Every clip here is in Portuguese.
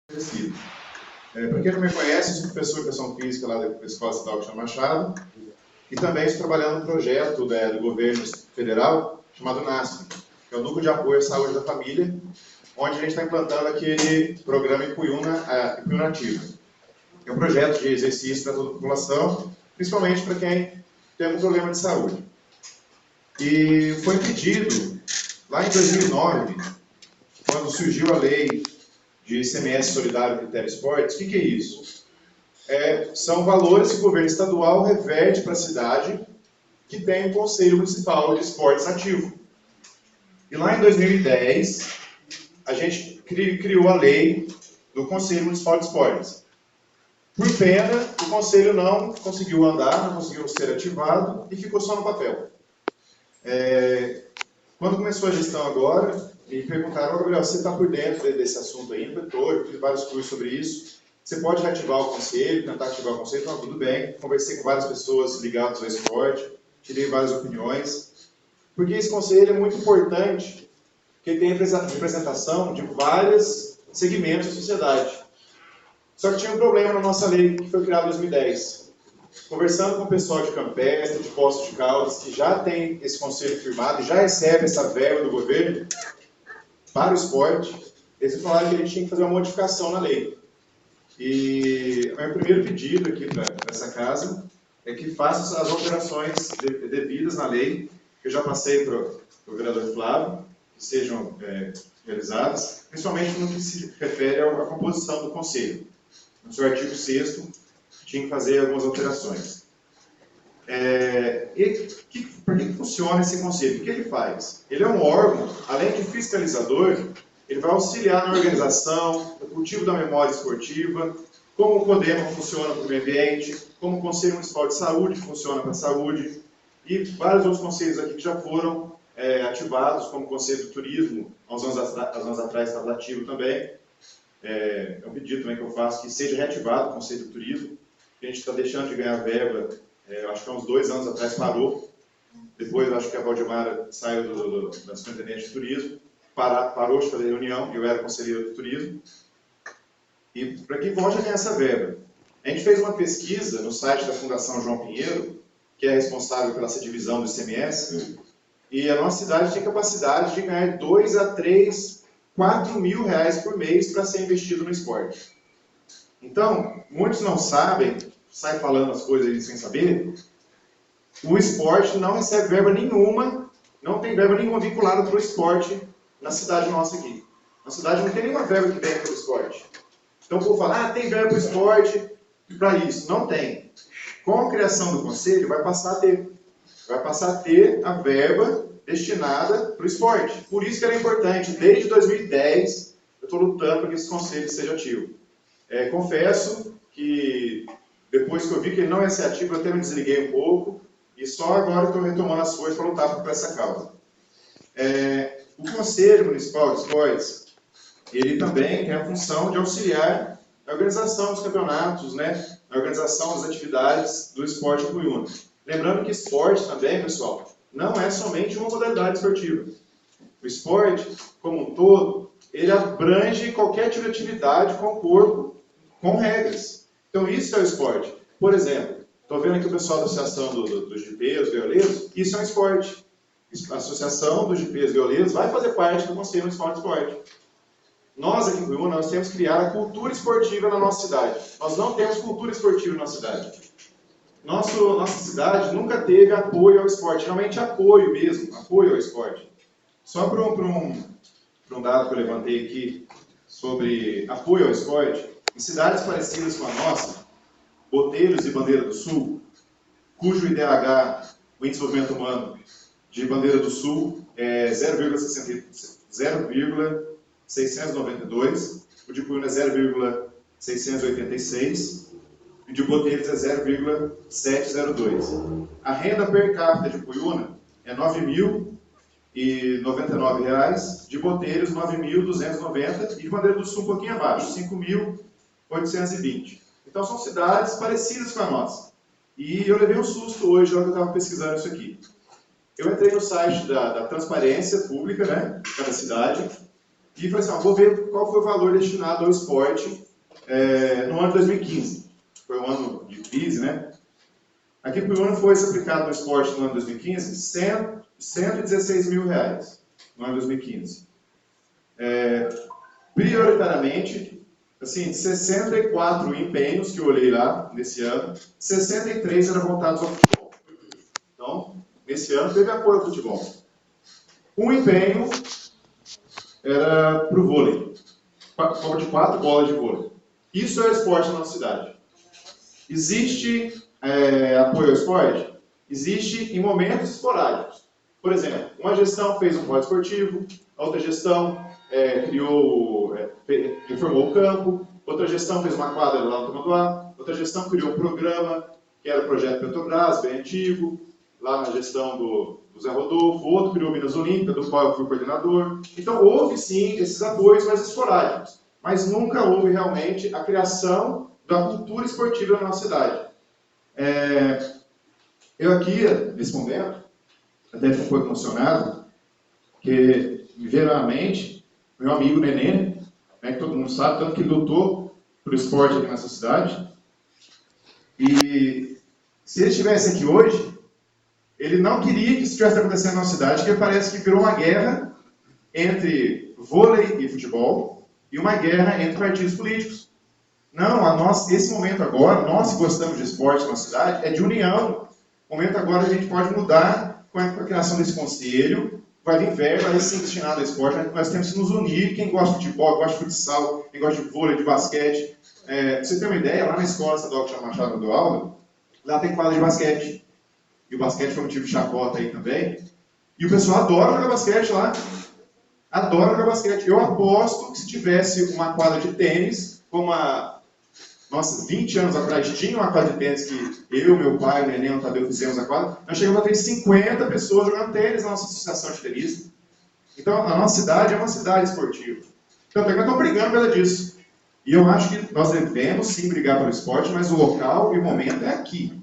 Para quem não me conhece, eu sou professor de Educação Física lá da Escola Estadual Cristiano Machado e também estou trabalhando num projeto do governo federal chamado NASF, que é o Núcleo de Apoio à Saúde da Família, onde a gente está implantando aquele programa Ipuyuna Ativo. É um projeto de exercício para toda a população, principalmente para quem tem algum problema de saúde. E foi pedido, lá em 2009, quando surgiu a lei de ICMS solidário critério esportes, o que é isso? São valores que o governo estadual reverte para a cidade que tem um Conselho Municipal de Esportes ativo. E lá em 2010, a gente criou a lei do Conselho Municipal de Esportes. Por pena, o Conselho não conseguiu andar, não conseguiu ser ativado e ficou só no papel. Quando começou a gestão agora, me perguntaram: Gabriel, você está por dentro desse assunto ainda? Eu fiz vários cursos sobre isso. Você pode reativar o Conselho, tentar ativar o Conselho? Então, tudo bem. Conversei com várias pessoas ligadas ao esporte, tirei várias opiniões. Porque esse Conselho é muito importante, porque tem representação de vários segmentos da sociedade. Só que tinha um problema na nossa lei, que foi criada em 2010. Conversando com o pessoal de Campestre, de Poços de Caldas, que já tem esse conselho firmado e já recebe essa verba do governo para o esporte, eles falaram que a gente tinha que fazer uma modificação na lei. E o meu primeiro pedido aqui para essa casa é que faça as alterações devidas na lei, que eu já passei para o vereador Flávio, que sejam realizadas, principalmente no que se refere à composição do conselho. No seu artigo 6º, tinha que fazer algumas alterações. Por que funciona esse conselho? O que ele faz? Ele é um órgão, além de fiscalizador, ele vai auxiliar na organização, no cultivo da memória esportiva, como o CODEMA funciona para o meio ambiente, como o Conselho Municipal de Saúde funciona para a saúde, e vários outros conselhos aqui que já foram ativados, como o Conselho do Turismo, há uns anos atrás estava ativo também. É um pedido também que eu faço que seja reativado o Conselho do Turismo. A gente está deixando de ganhar verba, acho que há uns 2 anos atrás parou. Depois, acho que a Valdemara saiu da Superintendência de Turismo, parou de fazer reunião, eu era conselheiro de turismo. E para que volte a ganhar essa verba? A gente fez uma pesquisa no site da Fundação João Pinheiro, que é responsável pela essa divisão do ICMS, e a nossa cidade tem capacidade de ganhar 2 a 3, 4 mil reais por mês para ser investido no esporte. Então, muitos não sabem, saem falando as coisas aí sem saber, o esporte não recebe verba nenhuma, não tem verba nenhuma vinculada para o esporte na cidade nossa aqui. Na cidade não tem nenhuma verba que venha para o esporte. Então o povo fala, tem verba para o esporte para isso. Não tem. Com a criação do conselho, vai passar a ter. Vai passar a ter a verba destinada para o esporte. Por isso que era importante, desde 2010, eu estou lutando para que esse conselho seja ativo. Confesso que, depois que eu vi que ele não ia ser ativo, eu até me desliguei um pouco, e só agora estou retomando as forças para lutar por essa causa. O Conselho Municipal de Esportes, ele também tem a função de auxiliar na organização dos campeonatos, né, na organização das atividades do esporte Ipuyuna. Lembrando que esporte também, pessoal, não é somente uma modalidade esportiva. O esporte, como um todo, ele abrange qualquer tipo de atividade com o corpo, com regras. Então isso é o esporte. Por exemplo, estou vendo aqui o pessoal da Associação dos Jipeiros, Violeiros, isso é um esporte. A Associação dos Jipeiros, Violeiros vai fazer parte do Conselho Municipal de Esporte. Nós aqui em Ipuyuna, nós temos que criar a cultura esportiva na nossa cidade. Nós não temos cultura esportiva na nossa cidade. Nossa cidade nunca teve apoio ao esporte, realmente apoio mesmo, apoio ao esporte. Só para um dado que eu levantei aqui sobre apoio ao esporte, em cidades parecidas com a nossa, Boteiros e Bandeira do Sul, cujo IDH, o Índice de Desenvolvimento Humano, de Bandeira do Sul é 0,692, o de Ipuyuna é 0,686 e o de Boteiros é 0,702. A renda per capita de Ipuyuna é R$ 9.099, de Boteiros R$ 9.290 e de Bandeira do Sul um pouquinho abaixo, R$ 5.820. Então são cidades parecidas com a nossa. E eu levei um susto hoje, na hora que eu estava pesquisando isso aqui. Eu entrei no site da transparência pública, né, de cada cidade, E falei assim, vou ver qual foi o valor destinado ao esporte no ano de 2015. Foi um ano de crise, né? Aqui para o ano foi aplicado no esporte no ano de 2015, 116 mil reais no ano de 2015. Prioritariamente, assim, de 64 empenhos que eu olhei lá nesse ano, 63 eram voltados ao futebol. Então, nesse ano teve apoio ao futebol. Um empenho era para o vôlei, compra de 4 bolas de vôlei. Isso é esporte na nossa cidade. Existe apoio ao esporte? Existe em momentos esporádicos. Por exemplo, uma gestão fez um pódio esportivo, a outra gestão reformou o campo, outra gestão fez uma quadra lá no Tamanduá, outra gestão criou um programa, que era o Projeto Petrobras, bem antigo, lá na gestão do Zé Rodolfo, outro criou Minas Olímpica, do qual eu fui coordenador. Então, houve sim esses apoios, mas esporádicos. Mas nunca houve realmente a criação da cultura esportiva na nossa cidade. Eu aqui, nesse momento, até fico um pouco emocionado, porque me veio à mente meu amigo Nenê, né, que todo mundo sabe, tanto que ele lutou pelo esporte aqui nessa cidade. E se ele estivesse aqui hoje, ele não queria que isso estivesse acontecendo na nossa cidade, porque parece que virou uma guerra entre vôlei e futebol e uma guerra entre partidos políticos. Não, esse momento agora, nós que gostamos de esporte na cidade, é de união. O momento agora a gente pode mudar com a criação desse conselho, vai vir verba, vai ser destinado ao esporte, nós temos que nos unir, quem gosta de futebol, gosta de futsal, quem gosta de vôlei, de basquete. Pra você ter uma ideia, lá na escola estadual que chama Machado do Aldo, lá tem quadra de basquete. E o basquete foi motivo de chacota aí também. E o pessoal adora jogar basquete lá. Adora jogar basquete. Eu aposto que se tivesse uma quadra de tênis, como nossa, 20 anos atrás tinha uma quadra de tênis que eu, meu pai, o Neném e o Tadeu fizemos a quadra, nós chegamos a ter 50 pessoas jogando tênis na nossa associação de tenismo. Então, a nossa cidade é uma cidade esportiva. Tanto é que nós estamos brigando pela disso. E eu acho que nós devemos sim brigar pelo esporte, mas o local e o momento é aqui.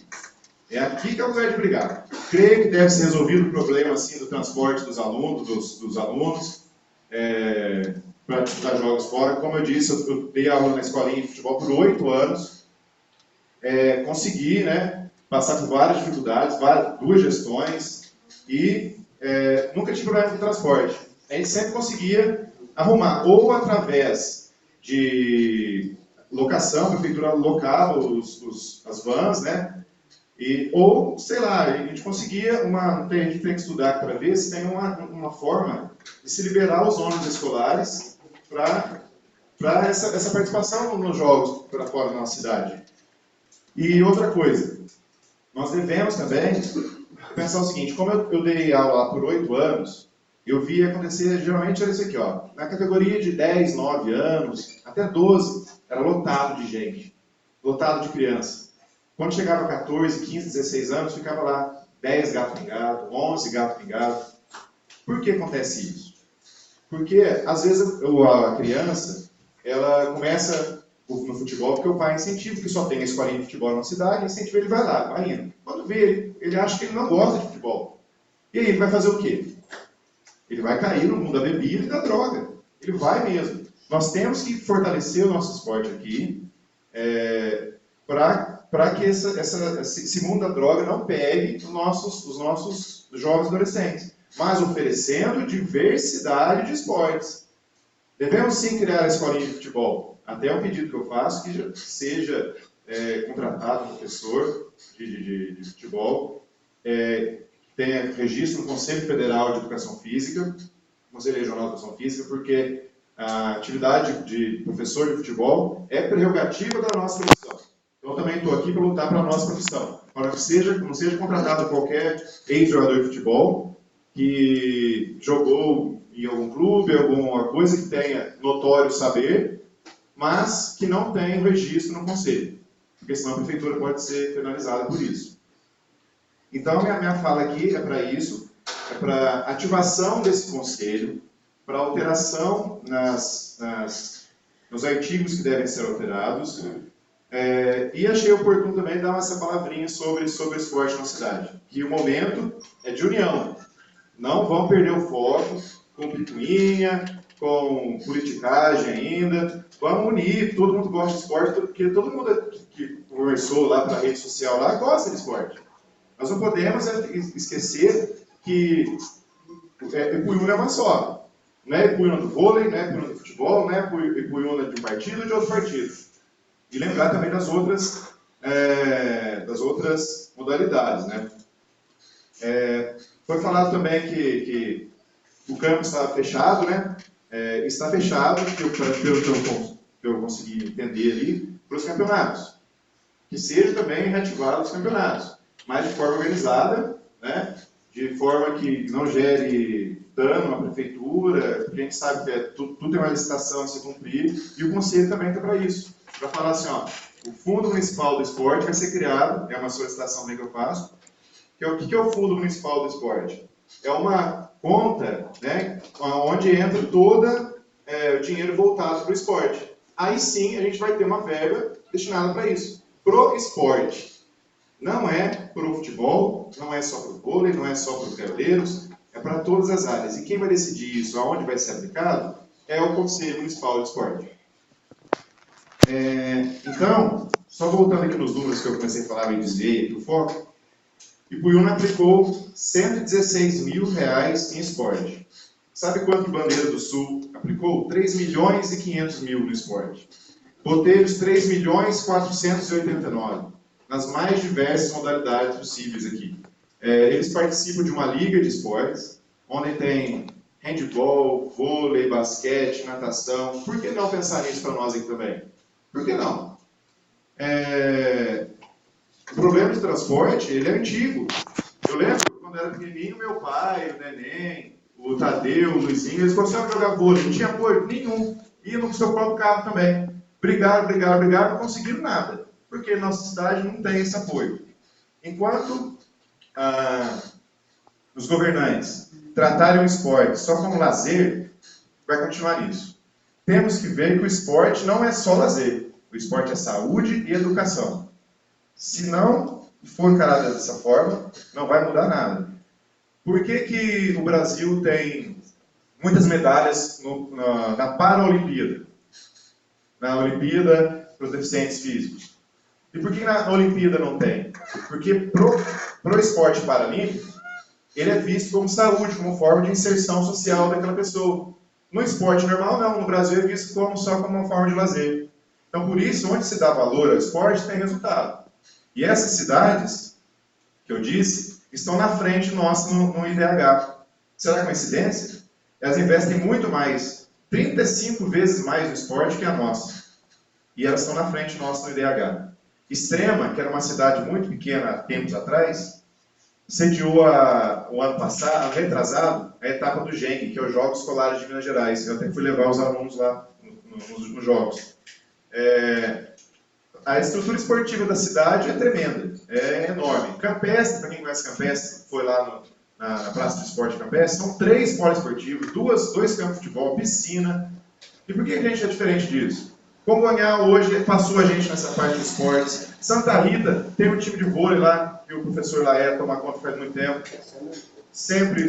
É aqui que é o lugar de brigar. Creio que deve ser resolvido o problema assim, do transporte dos alunos, para disputar jogos fora. Como eu disse, eu dei aula na escolinha de futebol por 8 anos. Consegui, né, passar por várias dificuldades, 2 gestões, e nunca tive problema com transporte. A gente sempre conseguia arrumar, ou através de locação, a prefeitura locava as vans, né? Ou, sei lá, a gente conseguia a gente tem que estudar para ver se tem uma forma de se liberar os ônibus escolares para essa participação nos jogos para fora da nossa cidade. E outra coisa, nós devemos também pensar o seguinte, como eu dei aula lá por 8 anos, eu vi acontecer, geralmente era isso aqui, ó, na categoria de 10, 9 anos, até 12, era lotado de gente, lotado de criança. Quando chegava a 14, 15, 16 anos, ficava lá 10 gatos pingados, 11 gatos pingados. Por que acontece isso? Porque, às vezes, a criança, ela começa no futebol porque o pai incentiva, que só tem a escolinha de futebol na cidade, incentiva ele, vai lá, vai indo. Quando vê, ele acha que ele não gosta de futebol. E aí ele vai fazer o quê? Ele vai cair no mundo da bebida e da droga. Ele vai mesmo. Nós temos que fortalecer o nosso esporte aqui, para que esse mundo da droga não pegue os nossos jovens adolescentes, mas oferecendo diversidade de esportes. Devemos sim criar a escolinha de futebol. Até um pedido que eu faço que seja contratado um professor de futebol, tenha registro no Conselho Federal de Educação Física, Conselho Regional de Educação Física, porque a atividade de professor de futebol é prerrogativa da nossa profissão. Então, eu também estou aqui para lutar pela nossa profissão. Para que não seja contratado qualquer ex-jogador de futebol que jogou em algum clube, alguma coisa que tenha notório saber, mas que não tem registro no conselho. Porque senão a prefeitura pode ser penalizada por isso. Então, minha fala aqui é para isso, é para ativação desse conselho, para alteração nos artigos que devem ser alterados, e achei oportuno também dar essa palavrinha sobre esporte na cidade, que o momento é de união. Não vão perder o foco com picuinha, com politicagem ainda. Vamos unir, todo mundo gosta de esporte, porque todo mundo que conversou lá pela rede social lá gosta de esporte. Nós não podemos esquecer que Ipuyuna é uma só. Não é Ipuyuna do vôlei, não é Ipuyuna do futebol, não é Ipuyuna de um partido ou de outro partido. E lembrar também das outras modalidades, né? Foi falado também que o campo estava fechado, né? Está fechado, pelo que eu consegui entender ali, para os campeonatos. Que seja também reativado os campeonatos, mas de forma organizada, né? De forma que não gere dano à prefeitura, porque a gente sabe que tudo tem uma licitação a se cumprir, e o conselho também está para isso, para falar assim, ó, o Fundo Municipal do Esporte vai ser criado, é uma solicitação que eu faço, que o que é o Fundo Municipal do Esporte? É uma conta, né, onde entra todo o dinheiro voltado para o esporte. Aí sim a gente vai ter uma verba destinada para isso, pro esporte. Não é para o futebol, não é só para o vôlei, não é só para os carreiros, é para todas as áreas. E quem vai decidir isso, aonde vai ser aplicado, é o Conselho Municipal de Esporte. Então, só voltando aqui nos números que eu comecei a falar, me desviei do foco, Ipuyuna aplicou R$ 116 mil em esporte. Sabe quanto Bandeira do Sul aplicou? 3 milhões e 500 mil no esporte. Boteiros, 3 milhões e 489. Nas mais diversas modalidades possíveis aqui. Eles participam de uma liga de esportes, onde tem handebol, vôlei, basquete, natação. Por que não pensar nisso para nós aqui também? Por que não? O problema de transporte, ele é antigo. Eu lembro, quando era pequenininho, meu pai, o Neném, o Tadeu, o Luizinho, eles gostavam de jogar vôlei, não tinha apoio nenhum. Ia no seu próprio carro também. Brigaram, não conseguiram nada. Porque nossa cidade não tem esse apoio. Enquanto os governantes tratarem o esporte só como lazer, vai continuar isso. Temos que ver que o esporte não é só lazer. O esporte é saúde e educação. Se não for encarado dessa forma, não vai mudar nada. Por que o Brasil tem muitas medalhas na Paralimpíada? Na Olimpíada para os deficientes físicos. E por que na Olimpíada não tem? Porque pro esporte paralímpico, ele é visto como saúde, como forma de inserção social daquela pessoa. No esporte normal, não. No Brasil é visto só como uma forma de lazer. Então, por isso, onde se dá valor ao esporte, tem resultado. E essas cidades, que eu disse, estão na frente nossa no IDH. Será coincidência? Elas investem muito mais, 35 vezes mais no esporte que a nossa. E elas estão na frente nossa no IDH. Extrema, que era uma cidade muito pequena há tempos atrás, sediou o ano passado, retrasado, a etapa do GENG, que é os Jogos Escolares de Minas Gerais. Eu até fui levar os alunos lá nos Jogos. A estrutura esportiva da cidade é tremenda, é enorme. Campestre, para quem conhece Campestre, foi lá na Praça do Esporte Campestre, são 3 poliesportivos, 2 campos de futebol, piscina. E por que a gente é diferente disso? Congonhal hoje passou a gente nessa parte de esportes. Santa Rita tem um time de vôlei lá, que o professor Laé toma conta faz muito tempo. Sempre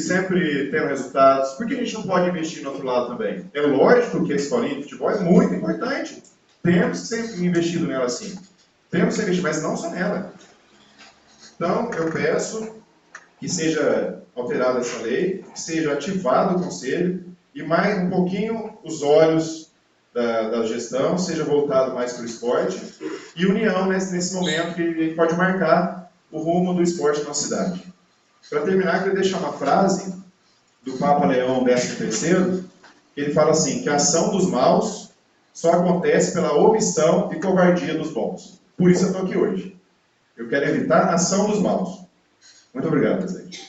tem resultados. Por que a gente não pode investir no outro lado também? É lógico que a escolinha de futebol é muito importante. Temos que ser investido nela sim. Temos que investir, mas não só nela. Então, eu peço que seja alterada essa lei, que seja ativado o conselho e mais um pouquinho os olhos da gestão seja voltado mais para o esporte e união nesse momento que a gente pode marcar o rumo do esporte na cidade. Para terminar, queria deixar uma frase do Papa Leão XIII, que ele fala assim, que a ação dos maus só acontece pela omissão e covardia dos bons. Por isso eu estou aqui hoje. Eu quero evitar a ação dos maus. Muito obrigado, presidente.